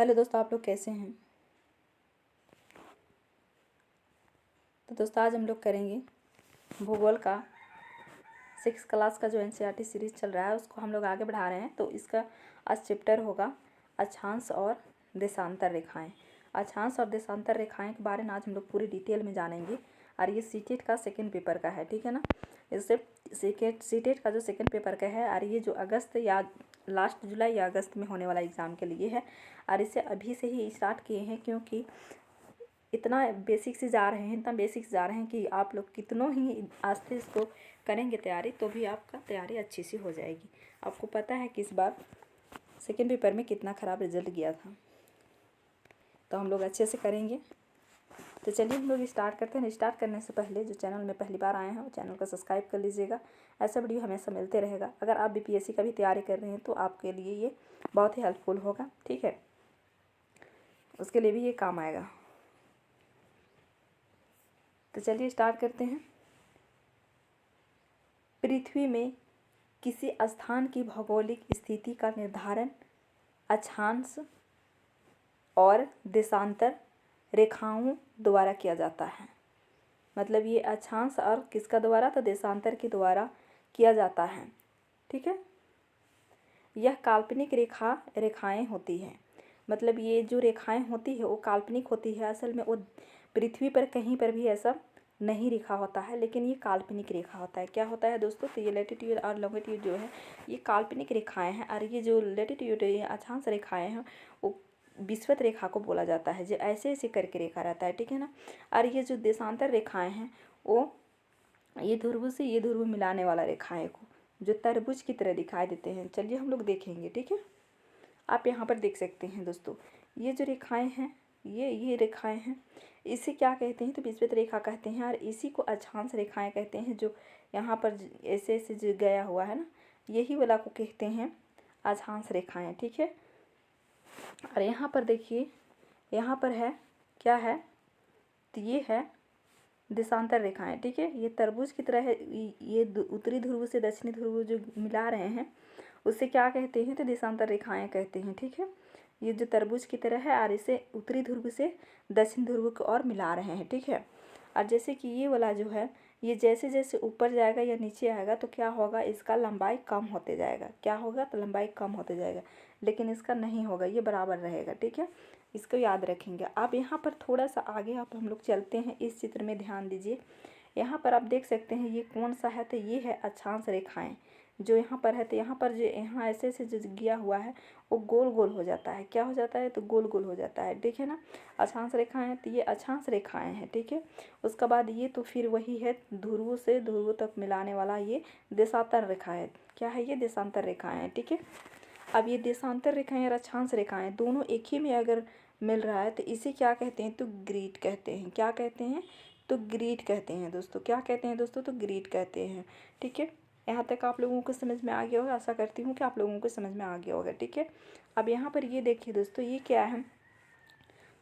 Hello दोस्तों, आप लोग कैसे हैं। तो दोस्तों आज हम लोग करेंगे भूगोल का 6 क्लास का जो एनसीईआरटी सीरीज़ चल रहा है उसको हम लोग आगे बढ़ा रहे हैं। तो इसका आज चैप्टर होगा अक्षांश और देशांतर रेखाएं। अक्षांश और देशांतर रेखाएं के बारे में आज हम लोग पूरी डिटेल में जानेंगे। और ये सीटेट का सेकेंड पेपर का है, ठीक है ना। इससे सीटेट का जो सेकेंड पेपर का है और ये जो अगस्त या लास्ट जुलाई या अगस्त में होने वाला एग्ज़ाम के लिए है। और इसे अभी से ही स्टार्ट किए हैं क्योंकि इतना बेसिक से जा रहे हैं, इतना बेसिक से जा रहे हैं कि आप लोग कितनों ही आस्ते इसको करेंगे तैयारी तो भी आपका तैयारी अच्छी सी हो जाएगी। आपको पता है कि इस बार सेकेंड पेपर में कितना ख़राब रिजल्ट गया था, तो हम लोग अच्छे से करेंगे। तो चलिए हम लोग स्टार्ट करते हैं। स्टार्ट करने से पहले जो चैनल में पहली बार आए हैं वो चैनल को सब्सक्राइब कर लीजिएगा। ऐसा वीडियो हमेशा मिलते रहेगा। अगर आप बीपीएससी का भी तैयारी कर रहे हैं तो आपके लिए ये बहुत ही हेल्पफुल होगा, ठीक है, उसके लिए भी ये काम आएगा। तो चलिए स्टार्ट करते हैं। पृथ्वी में किसी स्थान की भौगोलिक स्थिति का निर्धारण अक्षांश और देशांतर रेखाओं द्वारा किया जाता है। मतलब ये अक्षांश और किसका द्वारा, तो देशांतर के द्वारा किया जाता है, ठीक है। यह काल्पनिक रेखाएं होती हैं। मतलब ये जो रेखाएं होती है वो काल्पनिक होती है, असल में वो पृथ्वी पर कहीं पर भी ऐसा नहीं लिखा होता है, लेकिन ये काल्पनिक रेखा होता है। क्या होता है दोस्तों, तो ये लैटिट्यूड और लॉन्गिट्यूड जो है ये काल्पनिक रेखाएं हैं। और ये जो लैटिट्यूड है, अक्षांश रेखाएं हैं, वो विषुवत रेखा को बोला जाता है, जो ऐसे ऐसे करके रेखा रहता है, ठीक है ना। और ये जो देशांतर रेखाएं हैं वो ये ध्रुव से ये ध्रुव मिलाने वाला रेखाएं को जो तरबूज की तरह दिखाई देते हैं। चलिए हम लोग देखेंगे, ठीक है। आप यहाँ पर देख सकते हैं दोस्तों, ये जो रेखाएं हैं ये रेखाएं हैं, इसे क्या कहते हैं, तो विषुवत रेखा कहते हैं। और इसी को अक्षांश रेखाएं कहते हैं, जो यहाँ पर ऐसे ऐसे जो गया हुआ है ना, यही वाला को कहते हैं अक्षांश रेखाएं, ठीक है। और यहाँ पर देखिए, यहाँ पर है क्या है, तो ये है देशांतर रेखाएं, ठीक है। ये तरबूज की तरह है, ये उत्तरी ध्रुव से दक्षिणी ध्रुव जो मिला रहे हैं उससे क्या कहते हैं, तो देशांतर रेखाएं कहते हैं, ठीक है। ये जो तरबूज की तरह है और इसे उत्तरी ध्रुव से दक्षिण ध्रुव को और मिला रहे हैं, ठीक है। और जैसे कि ये वाला जो है ये जैसे जैसे ऊपर जाएगा या नीचे आएगा तो क्या होगा, इसका लंबाई कम होते जाएगा। क्या होगा, तो लंबाई कम होते जाएगा, लेकिन इसका नहीं होगा, ये बराबर रहेगा, ठीक है। इसको याद रखेंगे। आप यहाँ पर थोड़ा सा आगे आप हम लोग चलते हैं, इस चित्र में ध्यान दीजिए। यहाँ पर आप देख सकते हैं ये कौन सा है, तो ये है अक्षांश रेखाएं जो यहाँ पर है। तो यहाँ पर जो यहाँ ऐसे ऐसे जो गया हुआ है वो गोल गोल हो जाता है। क्या हो जाता है, तो गोल गोल हो जाता है, ठीक है ना। अक्षांश रेखाएं, तो ये अक्षांश रेखाएं हैं, ठीक है। उसके बाद ये तो फिर वही है ध्रुव से ध्रुव तक मिलाने वाला, ये देशांतर रेखा है। क्या है, ये देशांतर रेखाएं हैं, ठीक है। अब ये देशांतर रेखाएं और अक्षांश रेखाएं दोनों एक ही में अगर मिल रहा है तो इसे क्या कहते हैं, तो ग्रिड कहते हैं। क्या कहते हैं, तो ग्रिड कहते हैं दोस्तों। क्या कहते हैं दोस्तों, तो ग्रिड कहते हैं, ठीक है। यहाँ तक आप लोगों को समझ में आ गया होगा, आशा करती हूँ कि आप लोगों को समझ में आ गया होगा, ठीक है। अब यहाँ पर ये देखिए दोस्तों, ये क्या है,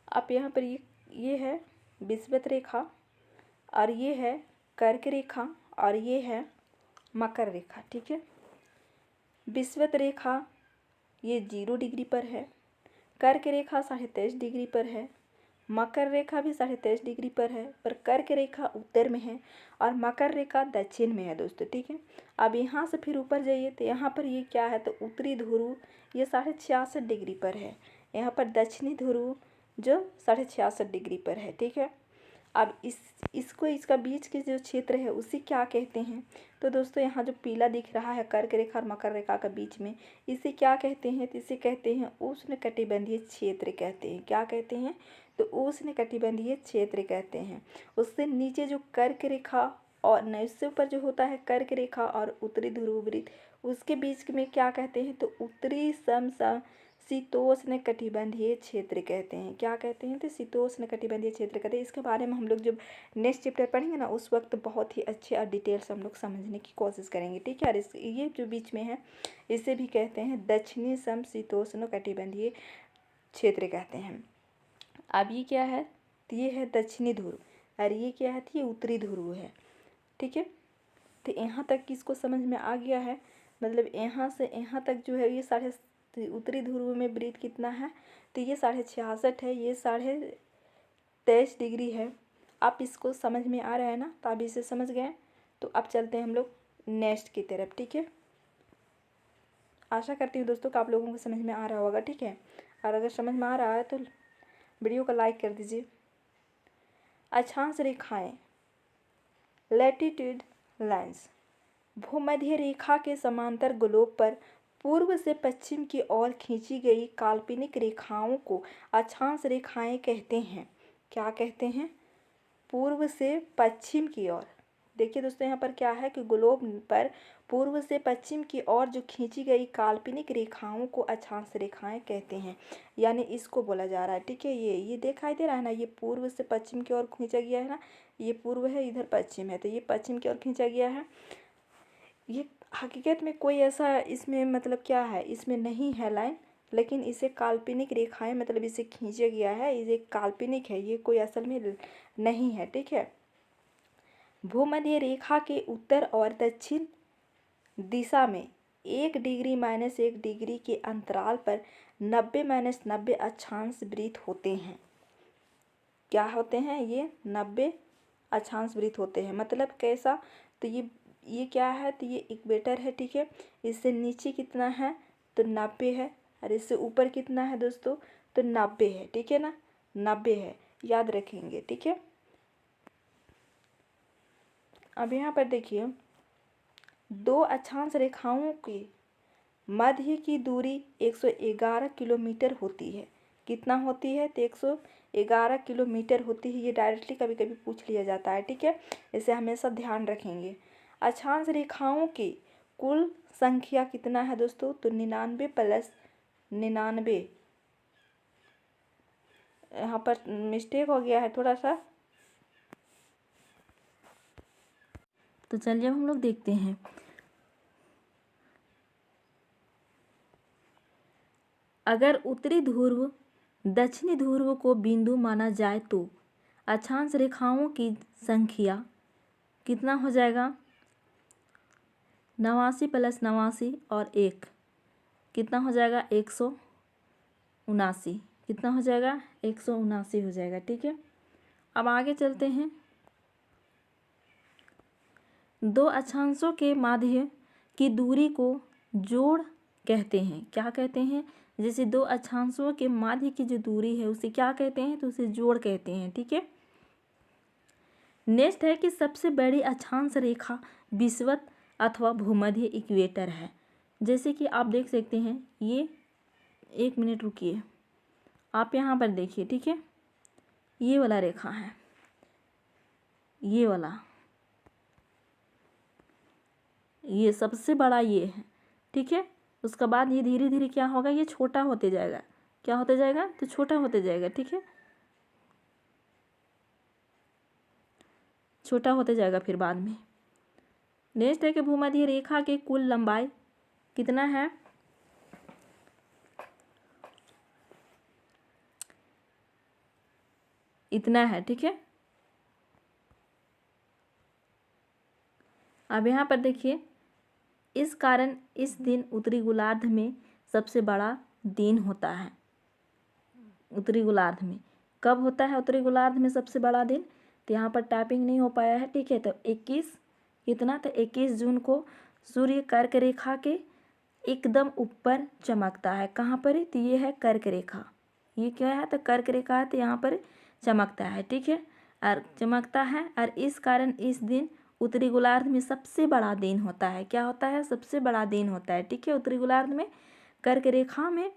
आप यहाँ पर ये है विषुवत रेखा और ये है कर्क रेखा और ये है मकर रेखा, ठीक है। विषुवत रेखा ये 0 डिग्री पर है, कर्क रेखा 23.5 डिग्री पर है, मकर रेखा भी 23.5 डिग्री पर है, पर कर्क रेखा उत्तर में है और मकर रेखा दक्षिण में है दोस्तों, ठीक है। अब यहाँ से फिर ऊपर जाइए तो यहाँ पर ये क्या है, तो उत्तरी ध्रुव ये 66.5 डिग्री पर है, यहाँ पर दक्षिणी ध्रुव जो 66.5 डिग्री पर है, ठीक है। अब इसको इसका बीच के जो क्षेत्र है उसे क्या कहते हैं, तो दोस्तों यहाँ जो पीला दिख रहा है कर्क रेखा और मकर रेखा का बीच में, इसे क्या कहते हैं, तो इसे कहते हैं उष्णकटिबंधीय क्षेत्र कहते हैं। क्या कहते हैं, तो उष्णकटिबंधीय क्षेत्र कहते हैं। उससे नीचे जो कर्क रेखा और न उससे ऊपर जो होता है कर्क रेखा और उत्तरी ध्रुव वृत्त, उसके बीच में क्या कहते हैं, तो उत्तरी शीतोष्ण कटिबंधीय क्षेत्र कहते हैं। क्या कहते हैं, तो शीतोष्ण कटिबंधीय क्षेत्र कहते हैं। इसके बारे में हम लोग जब नेक्स्ट चैप्टर पढ़ेंगे ना उस वक्त बहुत ही अच्छे और डिटेल से हम लोग समझने की कोशिश करेंगे, ठीक है। और ये जो बीच में है इसे भी कहते हैं दक्षिणी समशीतोष्ण कटिबंधीय क्षेत्र कहते हैं। अब ये क्या है, तो ये है दक्षिणी ध्रुव और ये क्या है, तो ये उत्तरी ध्रुव है, ठीक है। तो यहाँ तक किसको समझ में आ गया है, मतलब यहाँ से यहाँ तक जो है ये तो उत्तरी ध्रुव में वृत्त कितना है, तो ये 66.5 है, ये 23.5 डिग्री है। आप इसको समझ में आ रहा है ना, तो आप इसे समझ गए। तो अब चलते हैं हम लोग नेक्स्ट की तरफ, ठीक है। आशा करती हूँ दोस्तों कि आप लोगों को समझ में आ रहा होगा, ठीक है। और अगर समझ में आ रहा है तो वीडियो को लाइक कर दीजिए। अक्षांश रेखाएं, लैटिट्यूड लाइन्स, भूमध्य रेखा के समांतर ग्लोब पर पूर्व से पश्चिम की ओर खींची गई काल्पनिक रेखाओं को अक्षांश रेखाएं कहते हैं। क्या कहते हैं? पूर्व से पश्चिम की ओर। देखिए दोस्तों, यहाँ पर क्या है कि ग्लोब पर पूर्व से पश्चिम की ओर जो खींची गई काल्पनिक रेखाओं को अक्षांश रेखाएं कहते हैं, यानी इसको बोला जा रहा है, ठीक है। ये दिखाई दे रहा है ना, ये पूर्व से पश्चिम की ओर खींचा गया है ना, ये पूर्व है, इधर पश्चिम है, तो ये पश्चिम की ओर खींचा गया है। ये हकीकत में कोई ऐसा इसमें मतलब क्या है, इसमें नहीं है लाइन, लेकिन इसे काल्पनिक रेखाएं मतलब इसे खींचा गया है, ये काल्पनिक है, ये कोई असल में नहीं है, ठीक है। भूमध्य रेखा के उत्तर और दक्षिण दिशा में 1 डिग्री - 1 डिग्री के अंतराल पर 90 - 90 अक्षांश वृत्त होते हैं। क्या होते हैं? ये 90 अक्षांश वृत्त होते हैं। मतलब कैसा? तो ये क्या है, तो ये इक्वेटर है, ठीक है। इससे नीचे कितना है, तो 90 है, और इससे ऊपर कितना है दोस्तों, तो 90 है, ठीक है ना, 90 है, याद रखेंगे, ठीक है। अब यहाँ पर देखिए, दो अक्षांश रेखाओं के मध्य की दूरी 111 किलोमीटर होती है। कितना होती है? तो 111 किलोमीटर होती है। ये डायरेक्टली कभी कभी पूछ लिया जाता है, ठीक है, इसे हमेशा ध्यान रखेंगे। अक्षांश रेखाओं की कुल संख्या कितना है दोस्तों? तो 99 + 99। यहाँ पर मिस्टेक हो गया है थोड़ा सा, तो चलिए हम लोग देखते हैं। अगर उत्तरी ध्रुव दक्षिणी ध्रुव को बिंदु माना जाए तो अक्षांश रेखाओं की संख्या कितना हो जाएगा? 89 + 89 और 1 कितना हो जाएगा? 179। कितना हो जाएगा? 179 हो जाएगा, ठीक है। अब आगे चलते हैं। दो अक्षांशों के मध्य की दूरी को जोड़ कहते हैं। क्या कहते हैं? जैसे दो अक्षांशों के मध्य की जो दूरी है उसे क्या कहते हैं? तो उसे जोड़ कहते हैं, ठीक है। नेक्स्ट है कि सबसे बड़ी अक्षांश रेखा विषुवत अथवा भूमध्य इक्वेटर है। जैसे कि आप देख सकते हैं, ये 1 मिनट रुकिए, आप यहाँ पर देखिए, ठीक है, ये वाला रेखा है, ये वाला, ये सबसे बड़ा ये है, ठीक है। उसके बाद ये धीरे धीरे क्या होगा, ये छोटा होते जाएगा। क्या होते जाएगा? तो छोटा होते जाएगा, ठीक है, छोटा होते जाएगा फिर बाद में। नेक्स्ट है कि भूमध्य रेखा की कुल लंबाई कितना है? इतना है, ठीक है। अब यहाँ पर देखिए, इस कारण इस दिन उत्तरी गोलार्ध में सबसे बड़ा दिन होता है। उत्तरी गोलार्ध में कब होता है? उत्तरी गोलार्ध में सबसे बड़ा दिन, तो यहाँ पर टाइपिंग नहीं हो पाया है, ठीक है। तो 21 कितना? तो 21 जून को सूर्य कर्क रेखा के एकदम ऊपर चमकता है। कहाँ पर? तो ये है कर्क रेखा, ये क्या है? तो कर्क रेखा है, तो यहाँ पर चमकता है, ठीक है, और चमकता है। और इस कारण इस दिन उत्तरी गोलार्ध में सबसे बड़ा दिन होता है। क्या होता है? सबसे बड़ा दिन होता है, ठीक है। उत्तरी गोलार्ध में कर्क रेखा में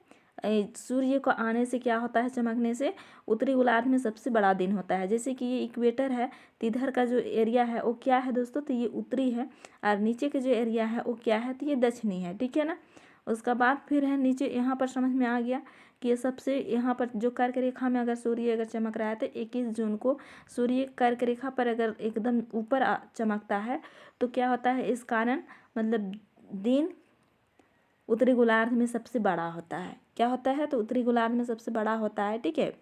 सूर्य को आने से क्या होता है? चमकने से उत्तरी गोलार्ध में सबसे बड़ा दिन होता है। जैसे कि ये इक्वेटर है, तो इधर का जो एरिया है वो क्या है दोस्तों? तो ये उत्तरी है, और नीचे के जो एरिया है वो क्या है? तो ये दक्षिणी है, ठीक है ना। उसका बाद फिर है नीचे, यहाँ पर समझ में आ गया कि ये सबसे, यहाँ पर जो कर्क रेखा में अगर सूर्य अगर चमक रहा है तो 21 जून को सूर्य कर्क रेखा पर अगर एकदम ऊपर चमकता है तो क्या होता है? इस कारण मतलब दिन उत्तरी गोलार्ध में सबसे बड़ा होता है। क्या होता है? तो उत्तरी गोलार्ध में सबसे बड़ा होता है, ठीक है।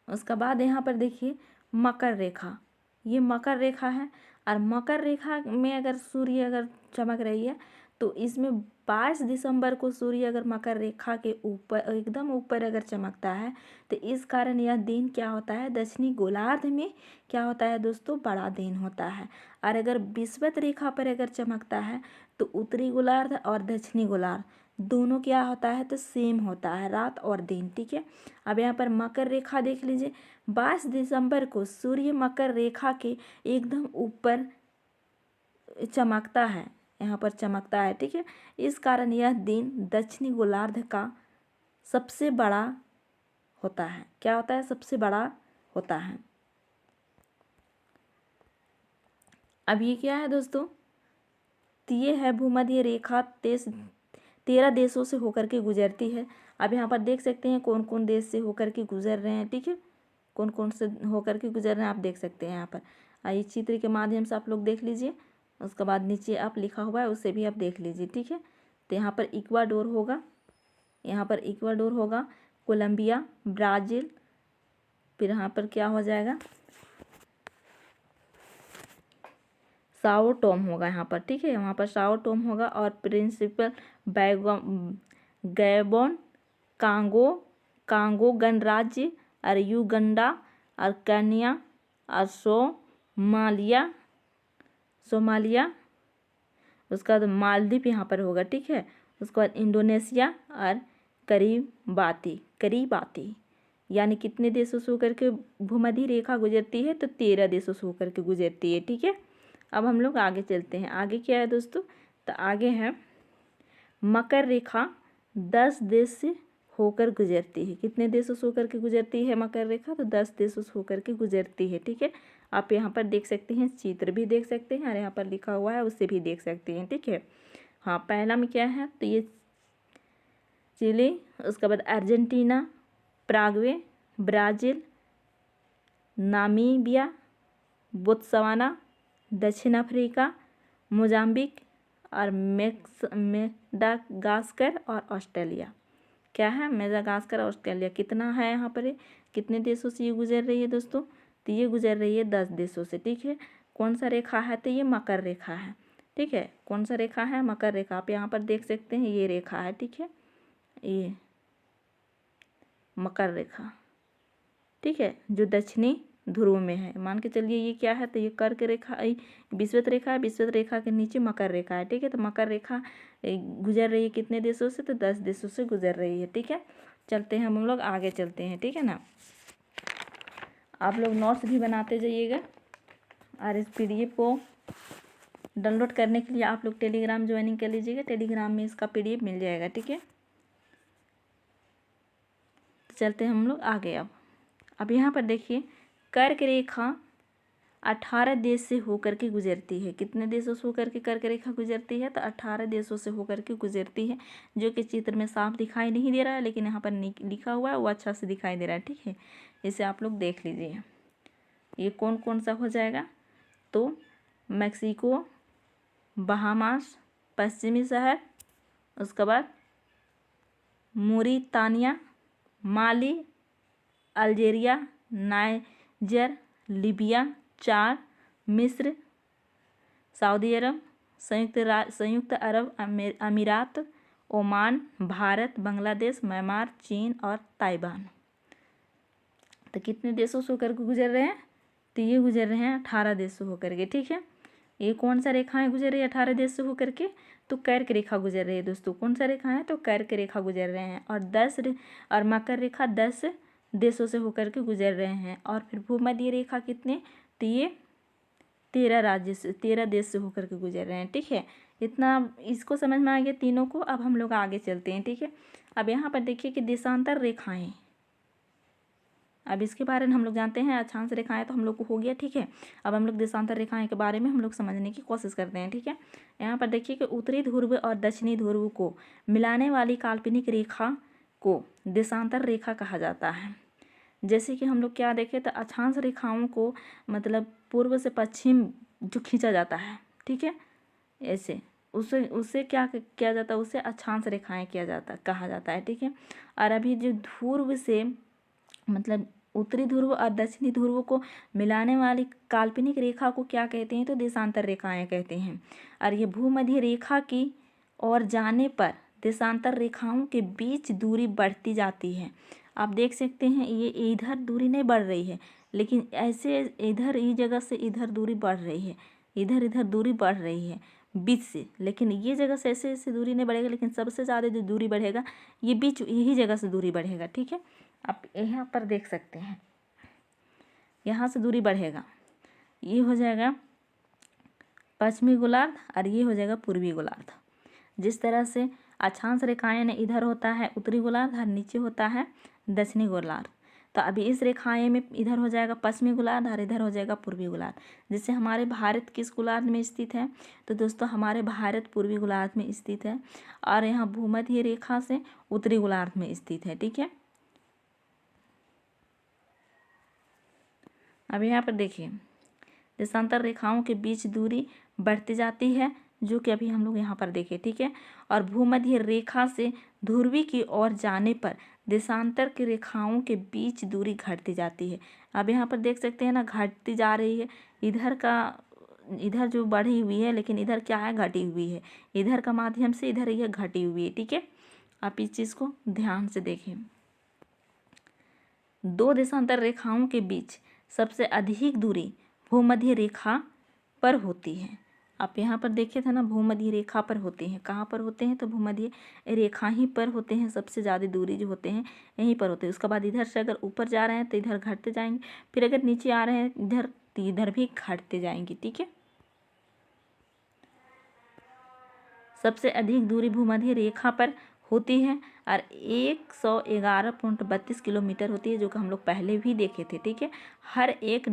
उसका बाद यहाँ पर देखिए मकर रेखा, ये मकर रेखा है, और मकर रेखा में अगर सूर्य अगर चमक रही है तो इसमें 22 दिसंबर को सूर्य अगर मकर रेखा के ऊपर एकदम ऊपर अगर चमकता है तो इस कारण यह दिन क्या होता है, दक्षिणी गोलार्ध में क्या होता है दोस्तों, बड़ा दिन होता है। और अगर विषुवत रेखा पर अगर चमकता है तो उत्तरी गोलार्ध और दक्षिणी गोलार्ध दोनों क्या होता है, तो सेम होता है, रात और दिन। ठीक है, अब यहाँ पर मकर रेखा देख लीजिए, 22 दिसंबर को सूर्य मकर रेखा के एकदम ऊपर चमकता है, यहाँ पर चमकता है। ठीक है, इस कारण यह दिन दक्षिणी गोलार्ध का सबसे बड़ा होता है। क्या होता है, सबसे बड़ा होता है। अब ये क्या है दोस्तों, तो ये है भूमध्य रेखा 13 देशों से होकर के गुजरती है। अब यहाँ पर देख सकते हैं कौन कौन देश से होकर के गुजर रहे हैं। ठीक है, कौन कौन से होकर के गुजर रहे हैं आप देख सकते हैं यहाँ पर। इस चित्र के माध्यम से आप लोग देख लीजिए, उसके बाद नीचे आप लिखा हुआ है उसे भी आप देख लीजिए। ठीक है, तो यहाँ पर इक्वाडोर होगा, यहाँ पर इक्वाडोर होगा, कोलंबिया, ब्राज़ील, फिर यहाँ पर क्या हो जाएगा, साओ टोम होगा यहाँ पर। ठीक है, वहाँ पर साओ टोम होगा, और प्रिंसिपल गैबोन, कांगो गणराज्य, और युगंडा, और केन्या, और सोमालिया, उसका बाद मालदीव यहाँ पर होगा। ठीक है, उसके बाद इंडोनेशिया और करीबाती, यानी कितने देशों से होकर के भूमध्य रेखा गुजरती है, तो 13 देशों से होकर के गुजरती है। ठीक है, अब हम लोग आगे चलते हैं। आगे क्या है दोस्तों, तो आगे है मकर रेखा 10 देश से होकर गुजरती है। कितने देशों से होकर के गुजरती है मकर रेखा, तो 10 देशों से होकर के गुजरती है। ठीक है, आप यहाँ पर देख सकते हैं, चित्र भी देख सकते हैं, और यहाँ पर लिखा हुआ है उसे भी देख सकते हैं। ठीक है, हाँ, पहला में क्या है, तो ये चिली, उसके बाद Argentina, Paraguay, Brazil, Namibia, Botswana, दक्षिण अफ्रीका, मोजाम्बिक, और मेडागास्कर और ऑस्ट्रेलिया। क्या है, मेडागास्कर और ऑस्ट्रेलिया। कितना है यहाँ पर, कितने देशों से ये गुजर रही है दोस्तों, तो ये गुजर रही है 10 देशों से। ठीक है, कौन सा रेखा है, तो ये मकर रेखा है। ठीक है, कौन सा रेखा है, मकर रेखा। आप यहाँ पर देख सकते हैं ये रेखा है। ठीक है, ये मकर रेखा, ठीक है, जो दक्षिणी ध्रुव में है। मान के चलिए ये क्या है, तो ये कर्क रेखा, विषुवत रेखा है, विषुवत रेखा के नीचे मकर रेखा है। ठीक है, तो मकर रेखा गुजर रही है कितने देशों से, तो 10 देशों से गुजर रही है। ठीक है, चलते हैं हम लोग आगे चलते हैं। ठीक है ना, आप लोग नोट्स भी बनाते जाइएगा, और इस PDF को डाउनलोड करने के लिए आप लोग टेलीग्राम ज्वाइनिंग कर लीजिएगा। टेलीग्राम में इसका PDF मिल जाएगा। ठीक है, तो चलते हैं हम लोग आगे। अब यहाँ पर देखिए, कर्क रेखा 18 देश से होकर के गुजरती है। कितने देशों से होकर के कर्क रेखा गुजरती है, तो 18 देशों से होकर के गुजरती है, जो कि चित्र में साफ दिखाई नहीं दे रहा है, लेकिन यहाँ पर लिखा हुआ है वो अच्छा से दिखाई दे रहा है। ठीक है, इसे आप लोग देख लीजिए। ये कौन कौन सा हो जाएगा, तो मैक्सिको, बहामास, पश्चिमी शहर, उसके बाद मूरितानिया, माली, अल्जीरिया, नाइजर, लीबिया, चाद, मिस्र, सऊदी अरब, संयुक्त अरब अमीरात, ओमान, भारत, बांग्लादेश, म्यांमार, चीन और ताइवान। तो कितने देशों से होकर के गुजर रहे हैं, तो ये गुजर रहे हैं 18 देशों होकर के। ठीक है, ये कौन सा रेखाएं गुजर रही है 18 देश से होकर के, तो कर्क रेखा गुजर रही है दोस्तों। कौन सा रेखा है, तो कर्क रेखा गुजर रहे हैं, और मकर रेखा 10 देशों से होकर के गुजर रहे हैं। और फिर भूमध्य रेखा कितने, तो ये 13 देश से होकर के गुजर रहे हैं। ठीक है, इतना इसको समझ में आ गया तीनों को। अब हम लोग आगे चलते हैं। ठीक है, अब यहाँ पर देखिए कि देशांतर रेखाएं, अब इसके बारे में हम लोग जानते हैं। अक्षांश रेखाएं तो हम लोग को हो गया। ठीक है, अब हम लोग देशांतर रेखाएं के बारे में हम लोग समझने की कोशिश करते हैं। ठीक है, यहाँ पर देखिए कि उत्तरी ध्रुव और दक्षिणी ध्रुव को मिलाने वाली काल्पनिक रेखा को देशांतर रेखा कहा जाता है। जैसे कि हम लोग क्या देखें, तो अक्षांश रेखाओं को मतलब पूर्व से पश्चिम जो खींचा जाता है, ठीक है, ऐसे उससे क्या किया जाता है, उससे अक्षांश रेखाएं कहा जाता है। ठीक है, और अभी जो ध्रुव से मतलब उत्तरी ध्रुव और दक्षिणी ध्रुव को मिलाने वाली काल्पनिक रेखा को क्या कहते हैं, तो देशांतर रेखाएं कहते हैं। और ये भूमध्य रेखा की ओर जाने पर देशांतर रेखाओं के बीच दूरी बढ़ती जाती है। आप देख सकते हैं ये इधर दूरी नहीं बढ़ रही है, लेकिन ऐसे इधर इस जगह से इधर दूरी बढ़ रही है, इधर इधर दूरी बढ़ रही है बीच से, लेकिन ये जगह से ऐसे ऐसे दूरी नहीं बढ़ेगा, लेकिन सबसे ज़्यादा जो दूरी बढ़ेगा ये बीच यही जगह से दूरी बढ़ेगा। ठीक है, आप यहाँ पर देख सकते हैं यहाँ से दूरी बढ़ेगा, ये हो जाएगा पश्चिमी गोलार्ध और ये हो जाएगा पूर्वी गोलार्ध। जिस तरह से अक्षांश रेखाएं इधर होता है उत्तरी गोलार्ध और नीचे होता है दक्षिणी गोलार्ध, तो अभी इस रेखाएं में इधर हो जाएगा पश्चिमी गोलार्ध और इधर हो जाएगा पूर्वी गोलार्ध। जिससे हमारे भारत किस गोलार्ध में स्थित है, तो दोस्तों हमारे भारत पूर्वी गोलार्ध में स्थित है और यहाँ भूमध्य रेखा से उत्तरी गोलार्ध में स्थित है। ठीक है, अब यहाँ पर देखिए देशांतर रेखाओं के बीच दूरी बढ़ती जाती है, जो कि अभी हम लोग यहाँ पर देखें। ठीक है, और भूमध्य रेखा से ध्रुवी की ओर जाने पर देशांतर की रेखाओं के बीच दूरी घटती जाती है। अब यहाँ पर देख सकते हैं ना, घटती जा रही है, इधर जो बढ़ी हुई है, लेकिन इधर क्या है, घटी हुई है, इधर का माध्यम से इधर यह घटी हुई है। ठीक है, आप इस चीज़ को ध्यान से देखें। दो देशांतर रेखाओं के बीच सबसे अधिक दूरी भूमध्य रेखा पर होती है। आप यहाँ पर देखे थे ना, भूमध्य रेखा पर होते हैं। कहाँ पर होते हैं, तो भूमध्य रेखा ही पर होते हैं। सबसे ज़्यादा दूरी जो होते हैं यहीं पर होते हैं। उसके बाद इधर से अगर ऊपर जा रहे हैं तो इधर घटते जाएंगे, फिर अगर नीचे आ रहे हैं इधर तो इधर भी घटते जाएंगे। ठीक है, सबसे अधिक दूरी भूमध्य रेखा पर होती है और 111.32 किलोमीटर होती है, जो कि हम लोग पहले भी देखे थे। ठीक है, हर 1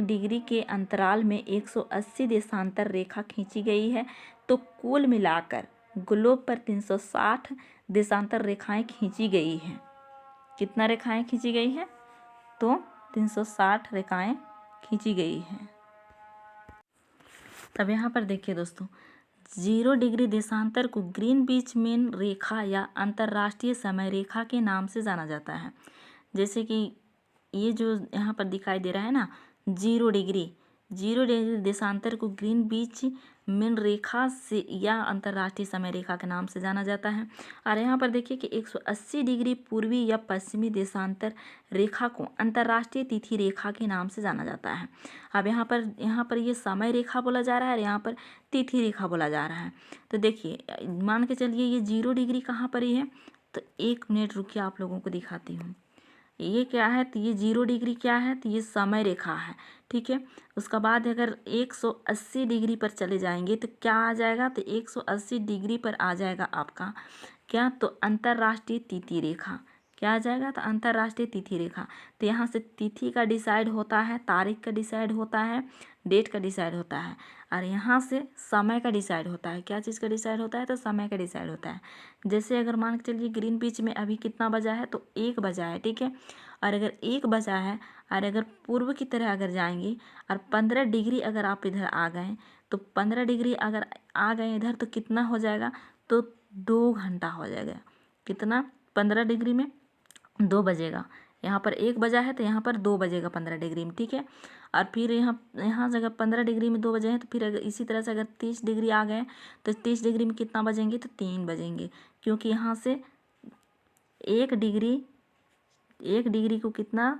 डिग्री के अंतराल में 180 देशांतर रेखा खींची गई है। तो कुल मिलाकर ग्लोब पर 360 देशांतर रेखाएं खींची गई हैं। कितना रेखाएं खींची गई हैं, तो 360 रेखाएं खींची गई हैं। तब यहाँ पर देखिए दोस्तों, 0 डिग्री देशांतर को ग्रीनविच मेन रेखा या अंतर्राष्ट्रीय समय रेखा के नाम से जाना जाता है। जैसे कि ये जो यहाँ पर दिखाई दे रहा है ना, 0 डिग्री देशांतर को ग्रीनविच मेन रेखा से या अंतर्राष्ट्रीय समय रेखा के नाम से जाना जाता है। और यहाँ पर देखिए कि 180 डिग्री पूर्वी या पश्चिमी देशांतर रेखा को अंतर्राष्ट्रीय तिथि रेखा के नाम से जाना जाता है। अब यहाँ पर ये समय रेखा बोला जा रहा है और यहाँ पर तिथि रेखा बोला जा रहा है। तो देखिए मान के चलिए ये 0 डिग्री कहाँ पर ही है, तो 1 मिनट रुकिए आप लोगों को दिखाती हूँ। ये क्या है, तो ये 0 डिग्री क्या है, तो ये समय रेखा है। ठीक है, उसका बाद अगर 180 डिग्री पर चले जाएंगे तो क्या आ जाएगा, तो 180 डिग्री पर आ जाएगा आपका क्या, तो अंतर्राष्ट्रीय तिथि रेखा। क्या आ जाएगा, तो अंतर्राष्ट्रीय तिथि रेखा। तो यहाँ से तिथि का डिसाइड होता है, तारीख का डिसाइड होता है, डेट का डिसाइड होता है, और यहाँ से समय का डिसाइड होता है। क्या चीज़ का डिसाइड होता है, तो समय का डिसाइड होता है। जैसे अगर मान के चलिए ग्रीनविच में अभी कितना बजा है, तो 1 बजा है। ठीक है, और अगर 1 बजा है और अगर पूर्व की तरह अगर जाएंगे और 15 डिग्री अगर आप इधर आ गए, तो 15 डिग्री अगर आ गए इधर तो कितना हो जाएगा, तो 2 घंटा हो जाएगा। कितना, 15 डिग्री में 2 बजेगा। यहाँ पर 1 बजा है तो यहाँ पर 2 बजेगा 15 डिग्री में। ठीक है, और फिर यहाँ से अगर 15 डिग्री में 2 बजे हैं, तो फिर अगर इसी तरह से अगर 30 डिग्री आ गए तो 30 डिग्री में कितना बजेंगे, तो 3 बजेंगे। क्योंकि यहाँ से 1 डिग्री को कितना,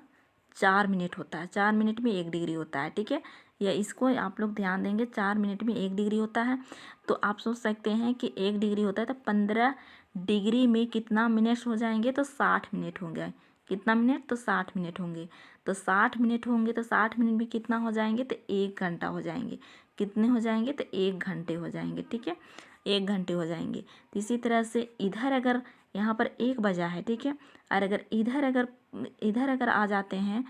4 मिनट होता है। 4 मिनट में 1 डिग्री होता है। ठीक है, या इसको आप लोग ध्यान देंगे, 4 मिनट में 1 डिग्री होता है। तो आप सोच सकते हैं कि 1 डिग्री होता है तो 15 डिग्री में कितना मिनट हो जाएंगे, तो 60 मिनट होंगे। कितना मिनट, तो 60 मिनट होंगे। तो 60 मिनट होंगे तो 60 मिनट में कितना हो जाएंगे, तो 1 घंटा हो जाएंगे। कितने हो जाएंगे, तो 1 घंटे हो जाएंगे। ठीक है, 1 घंटे हो जाएंगे। तो इसी तरह से इधर अगर यहाँ पर 1 बजा है, ठीक है, और अगर इधर अगर आ जाते हैं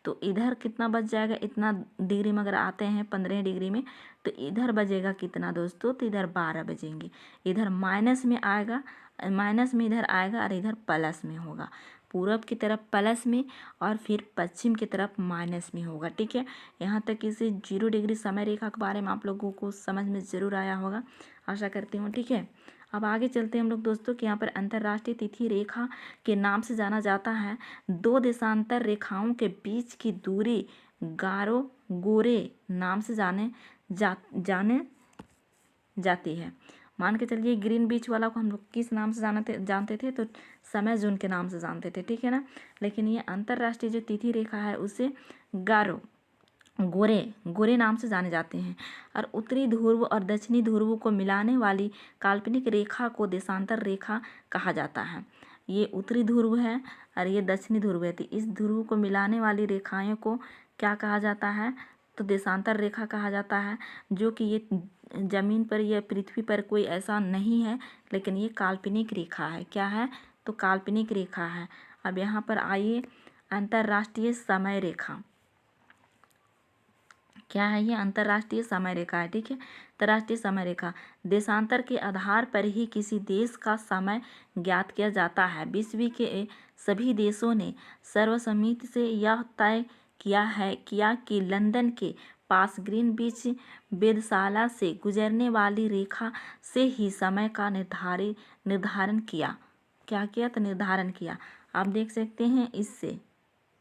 तो इधर कितना बज जाएगा, इतना डिग्री में अगर आते हैं 15 डिग्री में, तो इधर बजेगा कितना दोस्तों, तो इधर 12 बजेंगे। इधर माइनस में आएगा, माइनस में इधर आएगा और इधर प्लस में होगा। पूरब की तरफ प्लस में और फिर पश्चिम की तरफ माइनस में होगा। ठीक है, यहाँ तक इसे 0 डिग्री समय रेखा के बारे में आप लोगों को समझ में ज़रूर आया होगा, आशा करती हूँ। ठीक है, अब आगे चलते हैं हम लोग दोस्तों कि यहाँ पर अंतर्राष्ट्रीय तिथि रेखा के नाम से जाना जाता है 2 देशांतर रेखाओं के बीच की दूरी गारो गोरे नाम से जाने जाती है। मान के चलिए ग्रीन बीच वाला को हम लोग किस नाम से जानते थे, तो समय जून के नाम से जानते थे, ठीक है ना। लेकिन ये अंतर्राष्ट्रीय जो तिथि रेखा है उसे गारो गोरे नाम से जाने जाते हैं। और उत्तरी ध्रुव और दक्षिणी ध्रुव को मिलाने वाली काल्पनिक रेखा को देशांतर रेखा कहा जाता है। ये उत्तरी ध्रुव है और ये दक्षिणी ध्रुव है, तो इस ध्रुव को मिलाने वाली रेखाएं को क्या कहा जाता है, तो देशांतर रेखा कहा जाता है। जो कि ये जमीन पर या पृथ्वी पर कोई ऐसा नहीं है, लेकिन ये काल्पनिक रेखा है। क्या है, तो काल्पनिक रेखा है। अब यहाँ पर आइए, अंतर्राष्ट्रीय समय रेखा क्या है, ये अंतर्राष्ट्रीय समय रेखा है, ठीक है। अंतर्राष्ट्रीय समय रेखा देशांतर के आधार पर ही किसी देश का समय ज्ञात किया जाता है। विश्व के सभी देशों ने सर्वसम्मति से यह तय किया कि लंदन के पास ग्रीनविच वेधशाला से गुजरने वाली रेखा से ही समय का निर्धारण किया। क्या किया, तो निर्धारण किया। आप देख सकते हैं इससे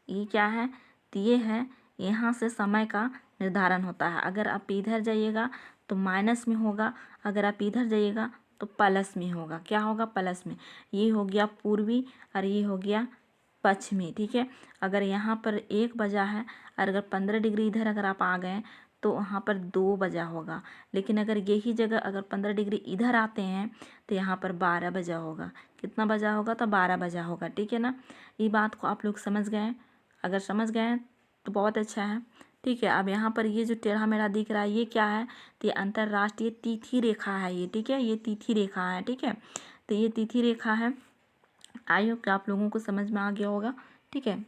ये क्या है, तो ये है, यहाँ से समय का निर्धारण होता है। अगर आप इधर जाइएगा तो माइनस में होगा, अगर आप इधर जाइएगा तो प्लस में होगा। क्या होगा, प्लस में। ये हो गया पूर्वी और ये हो गया पश्चिमी, ठीक है। अगर यहाँ पर 1 बजा है और अगर 15 डिग्री इधर अगर आप आ गए तो वहाँ पर 2 बजा होगा। लेकिन अगर यही जगह अगर 15 डिग्री इधर आते हैं तो यहाँ पर 12 बजा होगा। कितना बजा होगा, तो 12 बजा होगा, ठीक है ना। ये बात को आप लोग समझ गए। अगर समझ गए तो बहुत अच्छा है, ठीक है। अब यहाँ पर ये जो टेढ़ा मेढ़ा दिख रहा है ये क्या है, तो ये अंतर्राष्ट्रीय तिथि रेखा है ये, ठीक है। ये तिथि रेखा है, ठीक है। तो ये तिथि रेखा है। आई होप कि आप लोगों को समझ में आ गया होगा, ठीक है।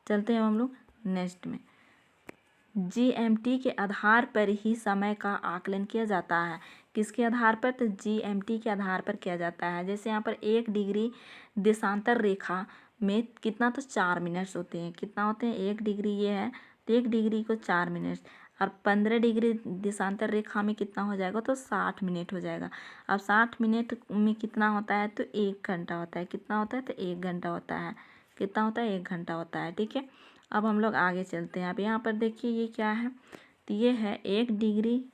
चलते हैं हम लोग नेक्स्ट में। GMT के आधार पर ही समय का आकलन किया जाता है। किसके आधार पर, तो GMT के आधार पर किया जाता है। जैसे यहाँ पर 1 डिग्री देशांतर रेखा में कितना, तो 4 मिनट्स होते हैं। कितना होते हैं, 1 डिग्री ये है तो 1 डिग्री को 4 मिनट, और 15 डिग्री देशांतर रेखा में कितना हो जाएगा, तो 60 मिनट हो जाएगा। अब 60 मिनट में कितना होता है, तो 1 घंटा होता है। कितना होता है, तो 1 घंटा होता है। कितना होता है, 1 घंटा होता है, ठीक है। अब हम लोग आगे चलते हैं। अब यहाँ पर देखिए ये क्या है, तो ये है 1 डिग्री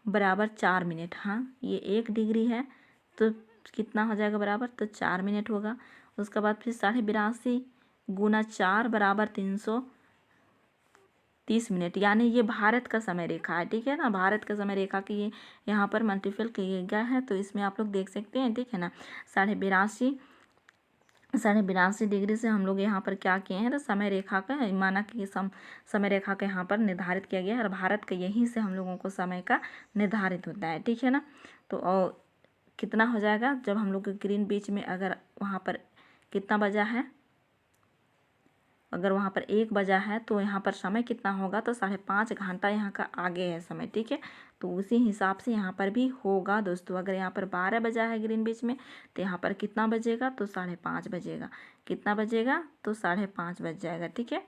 बराबर 4 मिनट। हाँ, ये 1 डिग्री है तो कितना हो जाएगा बराबर, तो 4 मिनट होगा। उसके बाद फिर 82.5 गुना 4 बराबर 330 मिनट, यानी ये भारत का समय रेखा है, ठीक है ना। भारत का समय रेखा की ये यहाँ पर मल्टीपल किया गया है, तो इसमें आप लोग देख सकते हैं, ठीक है ना। 82.5 डिग्री से हम लोग यहाँ पर क्या किए हैं, तो समय रेखा का माना कि समय रेखा का यहाँ पर निर्धारित किया गया है। और भारत का यहीं से हम लोगों को समय का निर्धारित होता है, ठीक है ना। तो और कितना हो जाएगा, जब हम लोग ग्रीन बीच में अगर वहाँ पर कितना बजा है, अगर वहाँ पर 1 बजा है तो यहाँ पर समय कितना होगा, तो 5.5 घंटा यहाँ का आगे है समय, ठीक है। तो उसी हिसाब से यहाँ पर भी होगा दोस्तों। अगर यहाँ पर 12 बजा है ग्रीन बीच में तो यहाँ पर कितना बजेगा, तो 5.5 बजेगा। कितना बजेगा, तो 5.5 बज जाएगा, ठीक है।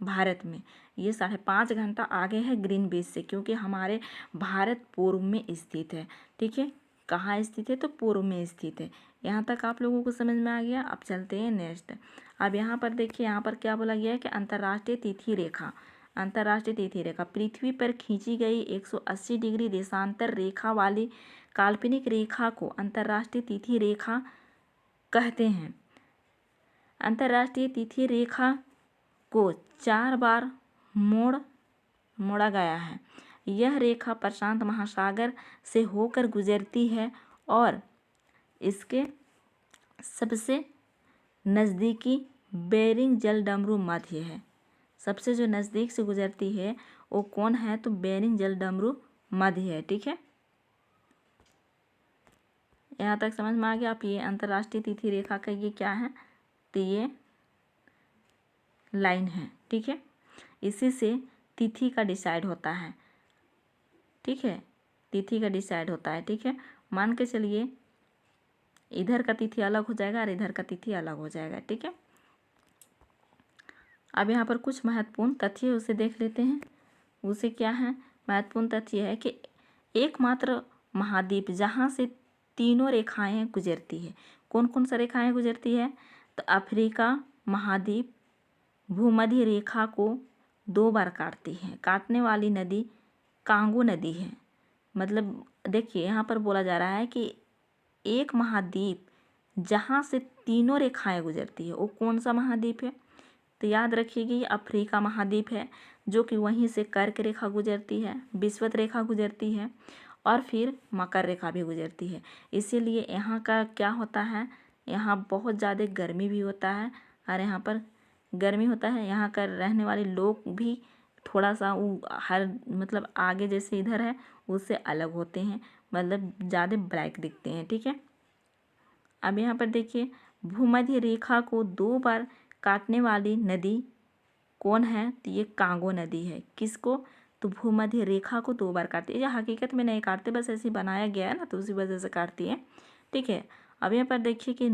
भारत में ये 5.5 घंटा आगे है ग्रीन बीच से, क्योंकि हमारे भारत पूर्व में स्थित है, ठीक है। कहाँ स्थित है, तो पूर्व में स्थित है। यहाँ तक आप लोगों को समझ में आ गया। अब चलते हैं नेक्स्ट। अब यहाँ पर देखिए, यहाँ पर क्या बोला गया है कि अंतर्राष्ट्रीय तिथि रेखा। अंतर्राष्ट्रीय तिथि रेखा पृथ्वी पर खींची गई 180 डिग्री देशांतर रेखा वाली काल्पनिक रेखा को अंतर्राष्ट्रीय तिथि रेखा कहते हैं। अंतर्राष्ट्रीय तिथि रेखा को 4 बार मोड़ा गया है। यह रेखा प्रशांत महासागर से होकर गुजरती है और इसके सबसे नज़दीकी बेरिंग जलडमरू मध्य है। सबसे जो नज़दीक से गुजरती है वो कौन है, तो बेरिंग जलडमरू मध्य है, ठीक है। यहाँ तक समझ में आ गया। आप ये अंतर्राष्ट्रीय तिथि रेखा का ये क्या है, तो ये लाइन है, ठीक है। इसी से तिथि का डिसाइड होता है, ठीक है। तिथि का डिसाइड होता है, ठीक है। मान के चलिए इधर का तिथि अलग हो जाएगा और इधर का तिथि अलग हो जाएगा, ठीक है। अब यहाँ पर कुछ महत्वपूर्ण तथ्य उसे देख लेते हैं। उसे क्या है, महत्वपूर्ण तथ्य है कि एकमात्र महाद्वीप जहाँ से तीनों रेखाएं गुजरती है। कौन कौन सा रेखाएं गुजरती है, तो अफ्रीका महाद्वीप भूमध्य रेखा को 2 बार काटती है। काटने वाली नदी कांगो नदी है। मतलब देखिए यहाँ पर बोला जा रहा है कि एक महाद्वीप जहाँ से तीनों रेखाएं गुजरती है वो कौन सा महाद्वीप है। तो याद रखिएगा ये अफ्रीका महाद्वीप है, जो कि वहीं से कर्क रेखा गुजरती है, विषुवत रेखा गुजरती है और फिर मकर रेखा भी गुजरती है। इसीलिए यहाँ का क्या होता है, यहाँ बहुत ज़्यादा गर्मी भी होता है और यहाँ पर गर्मी होता है। यहाँ का रहने वाले लोग भी थोड़ा सा वो हर मतलब आगे जैसे इधर है उससे अलग होते हैं, मतलब ज़्यादा ब्लैक दिखते हैं। ठीक है, अब यहाँ पर देखिए भूमध्य रेखा को 2 बार काटने वाली नदी कौन है। तो ये कांगो नदी है। किसको, तो भूमध्य रेखा को 2 बार काटती है। ये हकीकत में नहीं काटते, बस ऐसे ही बनाया गया है ना, तो उसी वजह से काटती है। ठीक है, अब यहाँ पर देखिए कि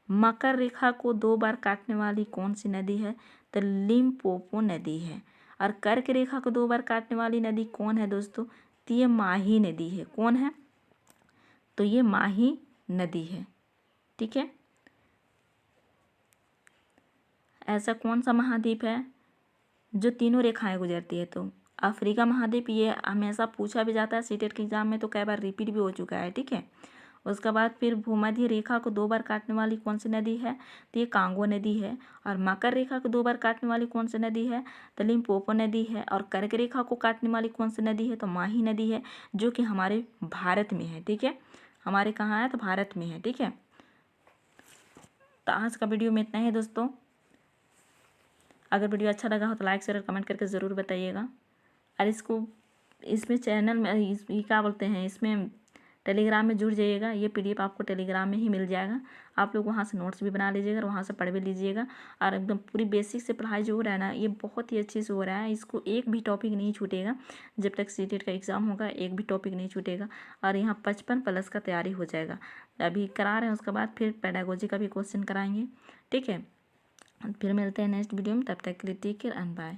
मकर रेखा को 2 बार काटने वाली कौन सी नदी है, तो लिम्पोपो नदी है। और कर्क रेखा को 2 बार काटने वाली नदी कौन है दोस्तों, तो ये माही नदी है। कौन है, तो ये माही नदी है। ठीक है, ऐसा कौन सा महाद्वीप है जो तीनों रेखाएं गुजरती है, तो अफ्रीका महाद्वीप। ये हमेशा पूछा भी जाता है सीटेट के एग्जाम में, तो कई बार रिपीट भी हो चुका है। ठीक है, उसके बाद फिर भूमध्य रेखा को 2 बार काटने वाली कौन सी नदी है, तो ये कांगो नदी है। और मकर रेखा को 2 बार काटने वाली कौन सी नदी है, तो लिम्पोपो नदी है। और कर्क रेखा को काटने वाली कौन सी नदी है, तो माही नदी है, जो कि हमारे भारत में है। ठीक है, हमारे कहाँ है, तो भारत में है। ठीक है, तो आज का वीडियो में इतना ही दोस्तों। अगर वीडियो अच्छा लगा हो तो लाइक शेयर और कमेंट करके ज़रूर बताइएगा। और इसको इसमें चैनल में ये क्या बोलते हैं, इसमें टेलीग्राम में जुड़ जाइएगा। ये पीडीएफ आपको टेलीग्राम में ही मिल जाएगा। आप लोग वहाँ से नोट्स भी बना लीजिएगा और वहाँ से पढ़ भी लीजिएगा। और एकदम पूरी बेसिक से पढ़ाई जो हो रहा है ना, ये बहुत ही अच्छे से हो रहा है। इसको एक भी टॉपिक नहीं छूटेगा। जब तक सीटेट का एग्ज़ाम होगा एक भी टॉपिक नहीं छूटेगा। और यहाँ 55+ का तैयारी हो जाएगा। अभी करा रहे हैं, उसके बाद फिर पेडागोजी का भी क्वेश्चन कराएंगे। ठीक है, फिर मिलते हैं नेक्स्ट वीडियो में। तब तक के लिए टेक केयर एंड बाय।